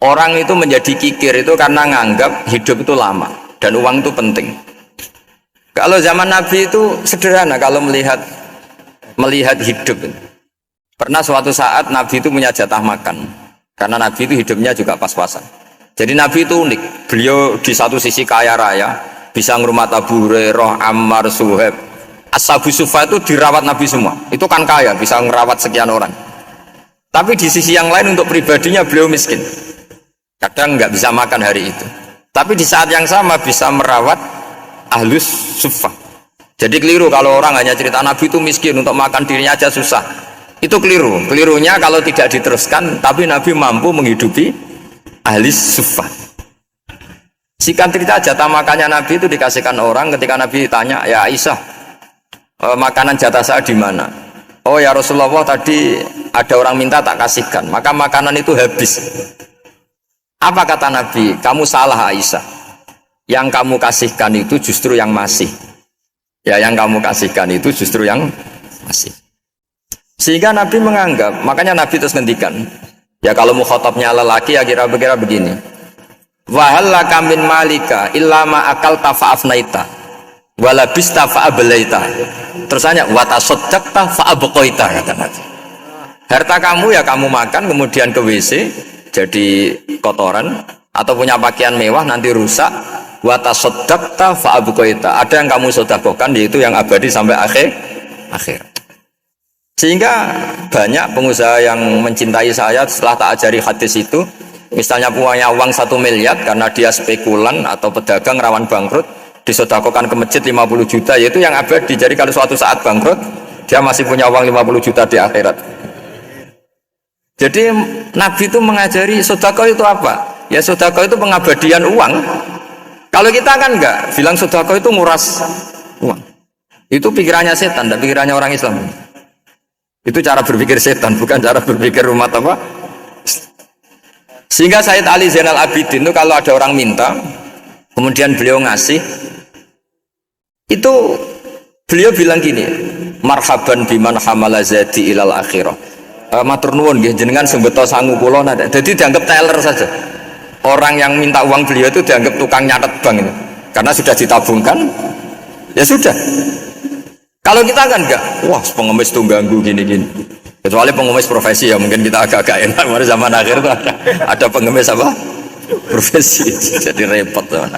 Orang itu menjadi kikir itu karena nganggap hidup itu lama dan uang itu penting. Kalau zaman Nabi itu sederhana kalau melihat hidup. Pernah suatu saat Nabi itu punya jatah makan karena Nabi itu hidupnya juga pas-pasan. Jadi Nabi itu unik. Beliau di satu sisi kaya raya, bisa ngurmat Abu Hurairah, Ammar, Suhaib. Ashabu Sufa itu dirawat Nabi semua. Itu kan kaya, bisa ngerawat sekian orang. Tapi di sisi yang lain untuk pribadinya beliau miskin. Kadang nggak bisa makan hari itu. Tapi di saat yang sama bisa merawat ahlus suffah. Jadi keliru kalau orang hanya cerita Nabi itu miskin, untuk makan dirinya aja susah. Itu keliru. Kelirunya kalau tidak diteruskan, tapi Nabi mampu menghidupi ahlus suffah. Sikan cerita jatah makannya Nabi itu dikasihkan orang ketika Nabi ditanya, ya Aisyah, makanan jatah saya di mana? Oh ya Rasulullah, tadi ada orang minta tak kasihkan, maka makanan itu habis. Apa kata Nabi? Kamu salah Aisyah. Yang kamu kasihkan itu justru yang masih. Ya, yang kamu kasihkan itu justru yang masih. Sehingga Nabi menganggap, makanya Nabi terus ngendikan. Ya kalau mukhatabnya lelaki ya kira-kira begini. Wa hal laka min malika illa ma akalta fa'afnaita wa labista fa'ablaita. Terus hanya wa tasaddaqta fa'abqaita kata Nabi. Harta kamu ya kamu makan kemudian ke WC jadi kotoran, atau punya pakaian mewah nanti rusak, wa tasaddaqta fa abqaita. Ada yang kamu sedekahkan yaitu yang abadi sampai akhir. Sehingga banyak pengusaha yang mencintai saya setelah tak ajari hadis itu, misalnya punya uang 1 miliar karena dia spekulan atau pedagang rawan bangkrut, disedekahkan ke masjid 50 juta, yaitu yang abadi. Jadi kalau suatu saat bangkrut, dia masih punya uang 50 juta di akhirat. Jadi Nabi itu mengajari sedekah itu apa? Ya sedekah itu pengabadian uang. Kalau kita kan enggak, bilang sedekah itu nguras uang. Itu pikirannya setan dan pikirannya orang Islam. Itu cara berpikir setan, bukan cara berpikir umat apa? Sehingga Sayyid Ali Zainal Abidin itu kalau ada orang minta, kemudian beliau ngasih, itu beliau bilang gini, marhaban biman hamala zadi ilal akhirah. Matur nuwun nggih jenengan sembeto sangu kula nada. Jadi dianggap teller saja. Orang yang minta uang beliau itu dianggap tukang nyatet bank ini. Karena sudah ditabungkan. Ya sudah. Kalau kita kan enggak. Wah, pengemis tuh ganggu gini-gini. Kecuali pengemis profesi ya mungkin kita agak-agak enak. Pada zaman akhir itu ada pengemis apa? Profesi. Jadi repot teman.